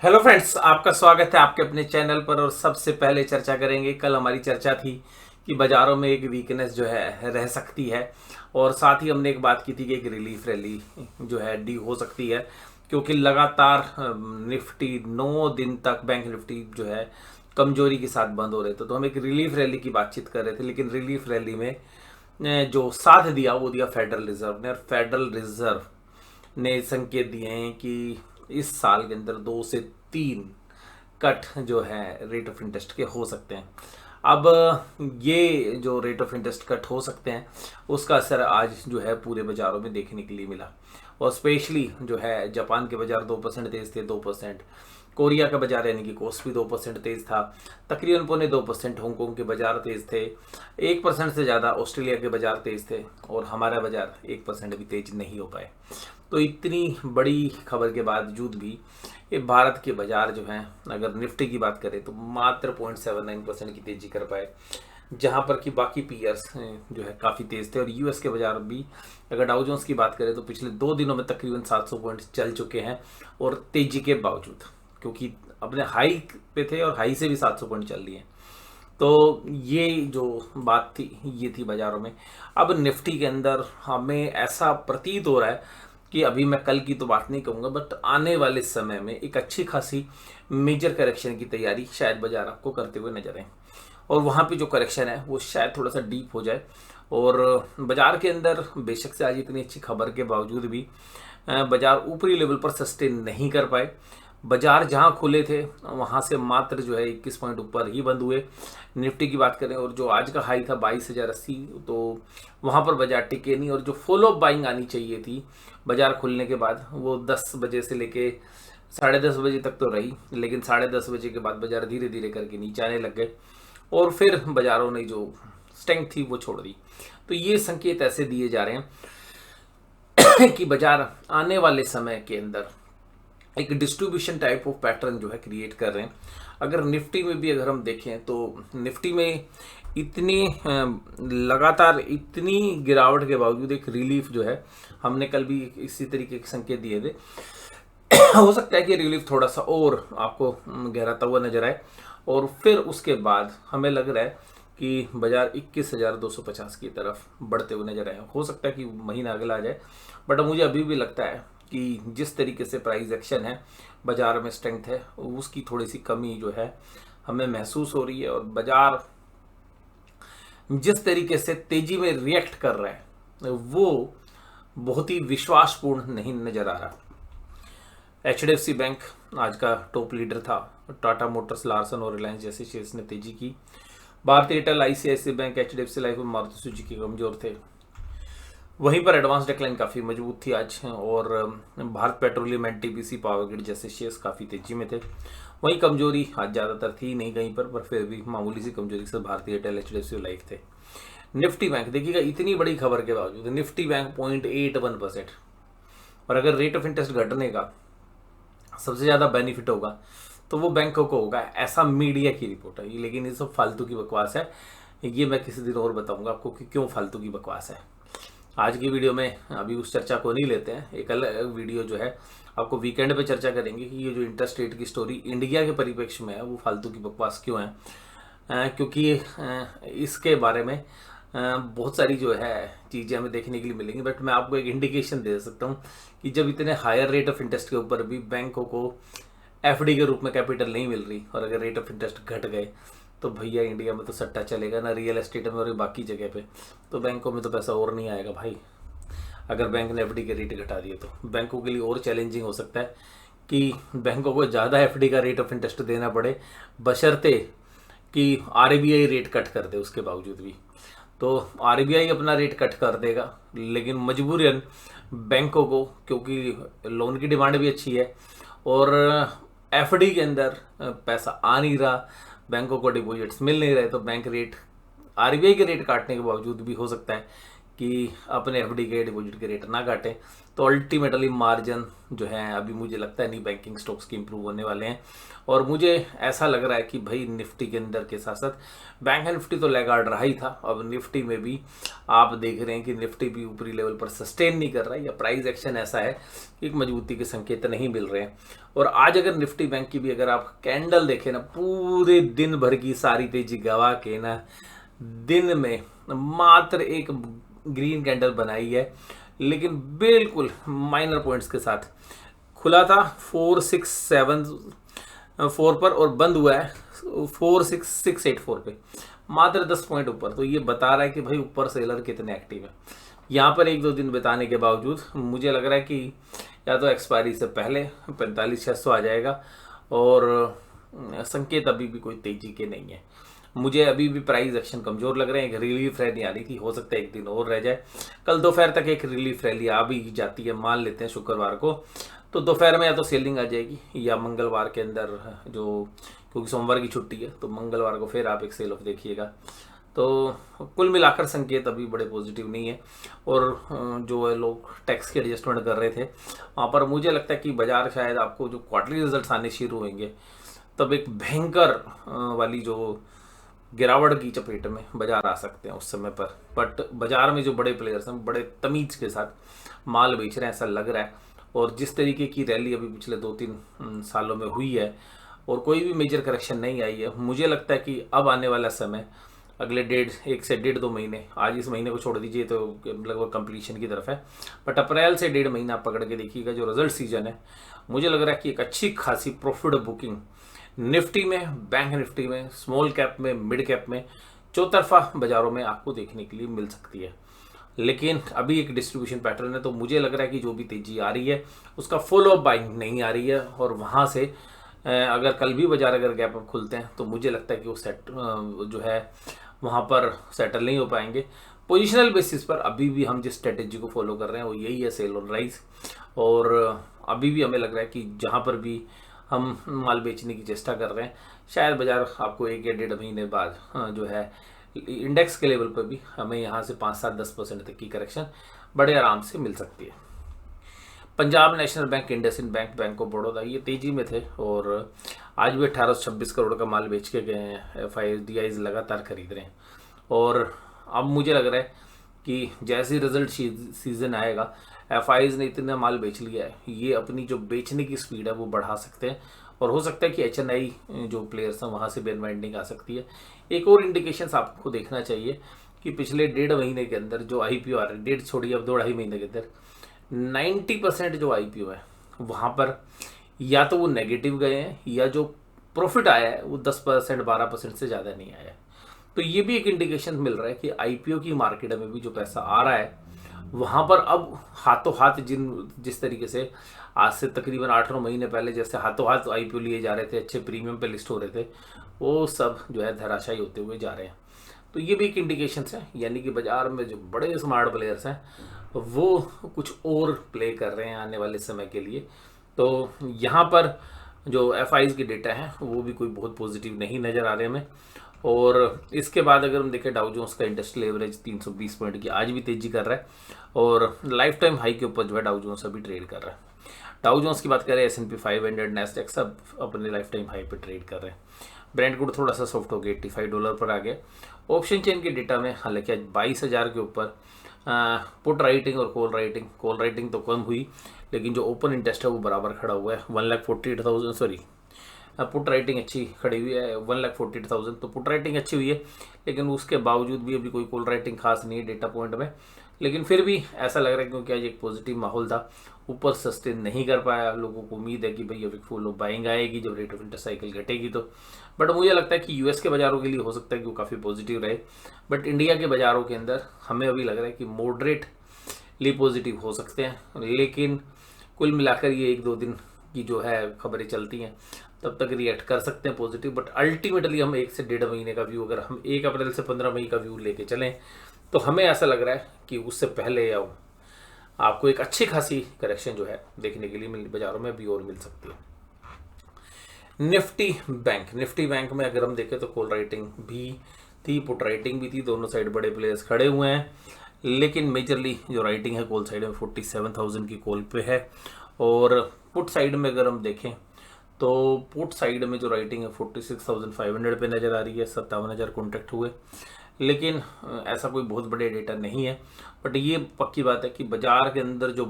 Hello friends, आपका स्वागत है आपके अपने चैनल पर। और सबसे पहले चर्चा करेंगे, कल हमारी चर्चा थी कि बाजारों में एक वीकनेस जो है रह सकती है, और साथ ही हमने एक बात की थी कि एक रिलीफ रैली जो है डी हो सकती है, क्योंकि लगातार निफ्टी 9 दिन तक बैंक निफ्टी जो है कमजोरी के साथ बंद हो रहे थे। तो हम एक रिलीफ रैली की बातचीत कर रहे थे, लेकिन रिलीफ रैली में जो साथ दिया वो दिया फेडरल रिजर्व ने। और फेडरल रिजर्व ने संकेत दिए हैं कि इस साल के अंदर 2 से 3 कट जो है रेट ऑफ इंटरेस्ट के हो सकते हैं। अब ये जो रेट ऑफ इंटरेस्ट कट हो सकते हैं उसका असर आज जो है पूरे बाजारों में देखने के लिए मिला। और स्पेशली जो है जापान के बाजार 2% तेज थे, 2%। कोरिया का बाजार यानी कि कोस्ट भी 2% तेज था, तकरीबन 0.25%। हांगकांग के बाजार तेज थे, 1% से ज़्यादा ऑस्ट्रेलिया के बाजार तेज थे, और हमारा बाजार 1% भी तेज नहीं हो पाए। तो इतनी बड़ी खबर के बावजूद भी ये भारत के बाजार जो हैं, अगर निफ्टी की बात करें तो मात्र 0.79% की तेजी कर पाए, जहां पर कि बाकी पीयर्स जो है काफ़ी तेज थे। और यूएस के बाजार भी, अगर डाउ जोन्स की बात करें तो पिछले 2 दिनों में तकरीबन 700 पॉइंट्स चल चुके हैं, और तेजी के बावजूद, क्योंकि अपने हाई पे थे और हाई से भी 700 पॉइंट चल लिए हैं। तो ये जो बात थी ये थी बाजारों में। अब निफ्टी के अंदर हमें ऐसा प्रतीत हो रहा है कि अभी मैं कल की तो बात नहीं कहूँगा, बट आने वाले समय में एक अच्छी खासी मेजर करेक्शन की तैयारी शायद बाजार आपको करते हुए नजर आए। और वहाँ पे जो करेक्शन है वो शायद थोड़ा सा डीप हो जाए। और बाजार के अंदर बेशक से आज इतनी अच्छी खबर के बावजूद भी बाजार ऊपरी लेवल पर सस्टेन नहीं कर पाए। बाजार जहां खुले थे वहां से मात्र जो है 21 पॉइंट ऊपर ही बंद हुए। निफ्टी की बात करें और जो आज का हाई था 22,080, तो वहां पर बाजार टिके नहीं। और जो फॉलो अप बाइंग आनी चाहिए थी बाजार खुलने के बाद, वो 10 बजे से लेके 10:30 बजे तक तो रही, लेकिन 10:30 बजे के बाद बाजार धीरे धीरे करके नीचे आने लग गए, और फिर बाजारों ने जो स्ट्रेंथ थी वो छोड़ दी। तो ये संकेत ऐसे दिए जा रहे हैं कि बाजार आने वाले समय के अंदर एक डिस्ट्रीब्यूशन टाइप ऑफ पैटर्न जो है क्रिएट कर रहे हैं। अगर निफ्टी में भी अगर हम देखें तो निफ्टी में इतनी लगातार इतनी गिरावट के बावजूद एक रिलीफ जो है, हमने कल भी इसी तरीके के संकेत दिए थे। हो सकता है कि रिलीफ थोड़ा सा और आपको गहराता हुआ नजर आए, और फिर उसके बाद हमें लग रहा है कि बाजार 21,250 की तरफ बढ़ते हुए नजर आए। हो सकता है कि महीना अगला आ जाए, बट मुझे अभी भी लगता है कि जिस तरीके से प्राइस एक्शन है, बाजार में स्ट्रेंथ है, उसकी थोड़ी सी कमी जो है हमें महसूस हो रही है। और बाजार जिस तरीके से तेजी में रिएक्ट कर रहा है वो बहुत ही विश्वासपूर्ण नहीं नजर आ रहा। एचडीएफसी बैंक आज का टॉप लीडर था, टाटा मोटर्स, लार्सन और रिलायंस जैसे शेयर्स ने तेजी की। भारतीय Airtel, ICICI bank, HDFC life और मारुति सुजुकी कमजोर थे। वहीं पर एडवांस डेक्लाइन काफ़ी मजबूत थी आज, और Bharat petroleum, NTPC, power grid जैसे शेयर्स काफ़ी तेजी में थे। वहीं कमजोरी आज ज़्यादातर थी नहीं कहीं पर फिर भी मामूली सी कमजोरी से भारतीय एयरटेल, एचडीएफसी लाइफ थे। निफ्टी बैंक देखिएगा, इतनी बड़ी खबर के बावजूद निफ्टी बैंक 0.81%। और अगर रेट ऑफ इंटरेस्ट घटने का सबसे ज़्यादा बेनिफिट होगा तो वो बैंकों को होगा, ऐसा मीडिया की रिपोर्ट है। लेकिन ये सब फालतू की बकवास है, ये मैं किसी दिन और बताऊंगा आपको कि क्यों फालतू की बकवास है। आज की वीडियो में अभी उस चर्चा को नहीं लेते हैं, एक अलग वीडियो जो है आपको वीकेंड पे चर्चा करेंगे कि ये जो इंटरेस्ट रेट की स्टोरी इंडिया के परिप्रेक्ष्य में है वो फालतू की बकवास क्यों है। क्योंकि इसके बारे में बहुत सारी जो है चीज़ें हमें देखने के लिए मिलेंगी, बट मैं आपको एक इंडिकेशन दे सकता हूँ कि जब इतने हायर रेट ऑफ इंटरेस्ट के ऊपर भी बैंकों को एफडी के रूप में कैपिटल नहीं मिल रही, और अगर रेट ऑफ इंटरेस्ट घट गए तो भैया इंडिया में तो सट्टा चलेगा ना, रियल एस्टेट में और बाकी जगह पे, तो बैंकों में तो पैसा और नहीं आएगा भाई। अगर बैंक ने एफडी के रेट घटा दिए तो बैंकों के लिए और चैलेंजिंग हो सकता है कि बैंकों को ज़्यादा एफडी का रेट ऑफ इंटरेस्ट देना पड़े, बशर्ते कि आरबीआई रेट कट कर दे। उसके बावजूद भी तो आरबीआई अपना रेट कट कर देगा, लेकिन मजबूरन बैंकों को, क्योंकि लोन की डिमांड भी अच्छी है और एफडी के अंदर पैसा आ नहीं रहा, बैंकों को डिपॉजिट्स मिल नहीं रहे, तो बैंक रेट, आरबीआई के रेट काटने के बावजूद भी हो सकता है कि अपने एफडी के डिपॉजिट के रेट ना काटें, तो अल्टीमेटली मार्जिन जो है अभी मुझे लगता है नहीं बैंकिंग स्टॉक्स के इंप्रूव होने वाले हैं। और मुझे ऐसा लग रहा है कि भाई निफ्टी के अंदर के साथ साथ बैंक निफ्टी तो लैगार्ड रहा ही था, अब निफ्टी में भी आप देख रहे हैं कि निफ्टी भी ऊपरी लेवल पर सस्टेन नहीं कर रहा है, या प्राइस एक्शन ऐसा है कि एक मजबूती के संकेत नहीं मिल रहे हैं। और आज अगर निफ्टी बैंक की भी अगर आप कैंडल देखें ना, पूरे दिन भर की सारी तेजी गवा के ना दिन में मात्र एक ग्रीन कैंडल बनाई है, लेकिन बिल्कुल माइनर पॉइंट्स के साथ खुला था 4674 पर और बंद हुआ है 46684 पे, मात्र 10 पॉइंट ऊपर। तो ये बता रहा है कि भाई ऊपर सेलर कितने एक्टिव है। यहाँ पर एक दो दिन बिताने के बावजूद मुझे लग रहा है कि या तो एक्सपायरी से पहले 4500 आ जाएगा, और संकेत अभी भी कोई तेजी के नहीं है। मुझे अभी भी प्राइस एक्शन कमजोर लग रहे हैं, एक रिलीफ रैली आ रही थी, हो सकता है एक दिन और रह जाए, कल दोपहर तक एक रिलीफ रैली आ भी जाती है, मान लेते हैं शुक्रवार को, तो दोपहर में या तो सेलिंग आ जाएगी या मंगलवार के अंदर जो, क्योंकि सोमवार की छुट्टी है तो मंगलवार को फिर आप एक सेल ऑफ देखिएगा। तो कुल मिलाकर संकेत अभी बड़े पॉजिटिव नहीं है। और जो है लोग टैक्स के एडजस्टमेंट कर रहे थे वहाँ पर मुझे लगता है कि बाजार शायद आपको जो क्वार्टरली रिजल्ट्स आने शुरू होंगे तब एक भयंकर वाली जो गिरावट की चपेट में बाजार आ सकते हैं उस समय पर। बट बाजार में जो बड़े प्लेयर्स हैं बड़े तमीज के साथ माल बेच रहे हैं ऐसा लग रहा है। और जिस तरीके की रैली अभी पिछले 2-3 सालों में हुई है और कोई भी मेजर करेक्शन नहीं आई है, मुझे लगता है कि अब आने वाला समय अगले 1 से 1.5-2 महीने, आज इस महीने को छोड़ दीजिए तो लगभग कंप्लीशन की तरफ है, बट अप्रैल से 1.5 महीना आप पकड़ के देखिएगा जो रिजल्ट सीजन है, मुझे लग रहा है कि एक अच्छी खासी प्रॉफिट बुकिंग निफ्टी में, बैंक निफ्टी में, स्मॉल कैप में, मिड कैप में, चौतरफा बाजारों में आपको देखने के लिए मिल सकती है। लेकिन अभी एक डिस्ट्रीब्यूशन पैटर्न है, तो मुझे लग रहा है कि जो भी तेजी आ रही है उसका फॉलो अप बाइंग नहीं आ रही है, और वहाँ से अगर कल भी बाजार अगर गैप अप खुलते हैं तो मुझे लगता है कि वो सेट जो है वहाँ पर सेटल नहीं हो पाएंगे। पोजिशनल बेसिस पर अभी भी हम जिस स्ट्रेटेजी को फॉलो कर रहे हैं वो यही है, सेल ऑन राइज। और अभी भी हमें लग रहा है कि जहाँ पर भी हम माल बेचने की चेष्टा कर रहे हैं शायद बाजार आपको 1 या 1.5 महीने बाद जो है इंडेक्स के लेवल पर भी हमें यहाँ से 5-7-10% तक की करेक्शन बड़े आराम से मिल सकती है। Punjab national bank, IndusInd bank, bank of Baroda ये तेजी में थे और आज भी 1826 करोड़ का माल बेच के गए हैं। FIDIs लगातार खरीद रहे हैं और अब मुझे लग रहा है कि जैसे रिजल्ट सीजन आएगा FIs ने इतना माल बेच लिया है, ये अपनी जो बेचने की स्पीड है वो बढ़ा सकते हैं और हो सकता है कि HNI जो प्लेयर्स हैं वहाँ से भी अनवाइंडिंग आ सकती है। एक और इंडिकेशंस आपको देखना चाहिए कि पिछले 1.5 महीने के अंदर जो IPO आ रहे हैं, 1.5 छोड़िए अब 2-2.5 महीने के अंदर 90% जो IPO है वहाँ पर या तो वो नेगेटिव गए हैं या जो प्रॉफिट आया है वो 10% 12% से ज़्यादा नहीं आया है। तो ये भी एक इंडिकेशन मिल रहा है कि IPO की मार्केट में भी जो पैसा आ रहा है वहाँ पर अब हाथों हाथ जिस तरीके से आज से तकरीबन 8-9 महीने पहले जैसे हाथों हाथ IPO लिए जा रहे थे, अच्छे प्रीमियम पे लिस्ट हो रहे थे, वो सब जो है धराशायी होते हुए जा रहे हैं। तो ये भी एक इंडिकेशन है, यानी कि बाजार में जो बड़े स्मार्ट प्लेयर्स हैं वो कुछ और प्ले कर रहे हैं आने वाले समय के लिए। तो यहाँ पर जो FIs के डेटा हैं वो भी कोई बहुत पॉजिटिव नहीं नज़र आ रहे हमें। और इसके बाद अगर हम देखें डाउ जोन्स का इंडस्ट्रियल एवरेज 320 पॉइंट की आज भी तेजी कर रहा है और लाइफ टाइम हाई के ऊपर जो है डाउ जोन्स अभी ट्रेड कर रहा है। डाउ जोन्स की बात करें S&P 500, नैस्डैक सब अपने लाइफ टाइम हाई पे ट्रेड कर रहे हैं। ब्रेंट क्रूड थोड़ा सा सॉफ्ट हो गया, $85 पर आ गया। ऑप्शन चेन के डेटा में हालांकि आज 22,000 के ऊपर पुट राइटिंग और कॉल राइटिंग तो कम हुई, लेकिन जो ओपन इंटरेस्ट है वो बराबर खड़ा हुआ है 1,48,000। सॉरी, पुट राइटिंग अच्छी खड़ी हुई है 1,48,000, तो पुट राइटिंग अच्छी हुई है, लेकिन उसके बावजूद भी अभी कोई कॉल राइटिंग खास नहीं है डेटा पॉइंट में। लेकिन फिर भी ऐसा लग रहा है क्योंकि आज एक पॉजिटिव माहौल था, ऊपर सस्टेन नहीं कर पाया। लोगों को उम्मीद है कि भाई अब एक फुल बाइंग आएगी जब रेट ऑफ इंटरेस्ट साइकिल घटेगी तो। बट मुझे लगता है कि US के बाज़ारों के लिए हो सकता है कि वो काफ़ी पॉजिटिव रहे, बट इंडिया के बाज़ारों के अंदर हमें अभी लग रहा है कि मॉडरेटली पॉजिटिव हो सकते हैं। लेकिन कुल मिलाकर ये 1-2 दिन की जो है खबरें चलती हैं तब तक रिएक्ट कर सकते हैं पॉजिटिव, बट अल्टीमेटली हम 1 से 1.5 महीने का व्यू, अगर हम 1 अप्रैल से 15 मई का व्यू लेके चलें तो हमें ऐसा लग रहा है कि उससे पहले या आपको एक अच्छी खासी करेक्शन जो है देखने के लिए बाजारों में भी और मिल सकती है। निफ्टी बैंक में अगर हम देखें तो कॉल राइटिंग भी थी, पुट राइटिंग भी थी, दोनों साइड बड़े प्लेयर्स खड़े हुए हैं। लेकिन मेजरली जो राइटिंग है कॉल साइड में 47,000 की कॉल पे है। और पुट साइड में अगर हम देखें तो पुट साइड में जो राइटिंग है 46,500 पे नज़र आ रही है। 57,000 कॉन्ट्रैक्ट हुए, लेकिन ऐसा कोई बहुत बड़े डेटा नहीं है। बट ये पक्की बात है कि बाज़ार के अंदर जो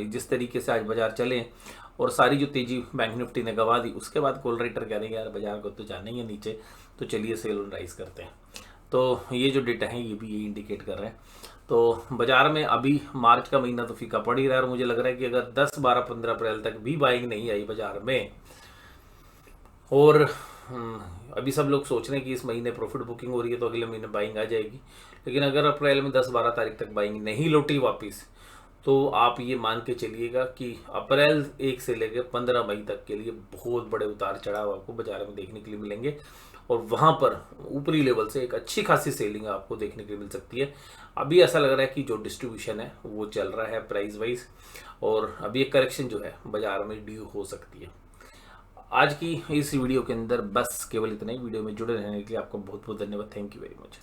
जिस तरीके से आज बाज़ार चले और सारी जो तेज़ी बैंक निफ्टी ने गवा दी, उसके बाद कॉल राइटर कह रहे हैं यार बाज़ार को तो जाना ही है नीचे, तो चलिए सेल ऑन राइज करते हैं। तो ये जो डेटा है ये भी ये इंडिकेट कर रहे हैं। तो बाज़ार में अभी मार्च का महीना तो फीका पड़ ही रहा है और मुझे लग रहा है कि अगर 10, 12, 15 अप्रैल तक भी बाइंग नहीं आई बाज़ार में, और अभी सब लोग सोच रहे हैं कि इस महीने प्रॉफिट बुकिंग हो रही है तो अगले महीने बाइंग आ जाएगी, लेकिन अगर अप्रैल में 10-12 तारीख तक बाइंग नहीं लौटी वापस, तो आप ये मान के चलिएगा कि अप्रैल 1 से लेकर 15 मई तक के लिए बहुत बड़े उतार चढ़ाव आपको बाजार में देखने के लिए मिलेंगे। और वहाँ पर ऊपरी लेवल से एक अच्छी खासी सेलिंग आपको देखने के लिए मिल सकती है। अभी ऐसा लग रहा है कि जो डिस्ट्रीब्यूशन है वो चल रहा है प्राइस वाइज, और अभी एक करेक्शन जो है बाजार में ड्यू हो सकती है। आज की इस वीडियो के अंदर बस केवल इतना ही। वीडियो में जुड़े रहने के लिए आपका बहुत बहुत धन्यवाद। Thank you very much.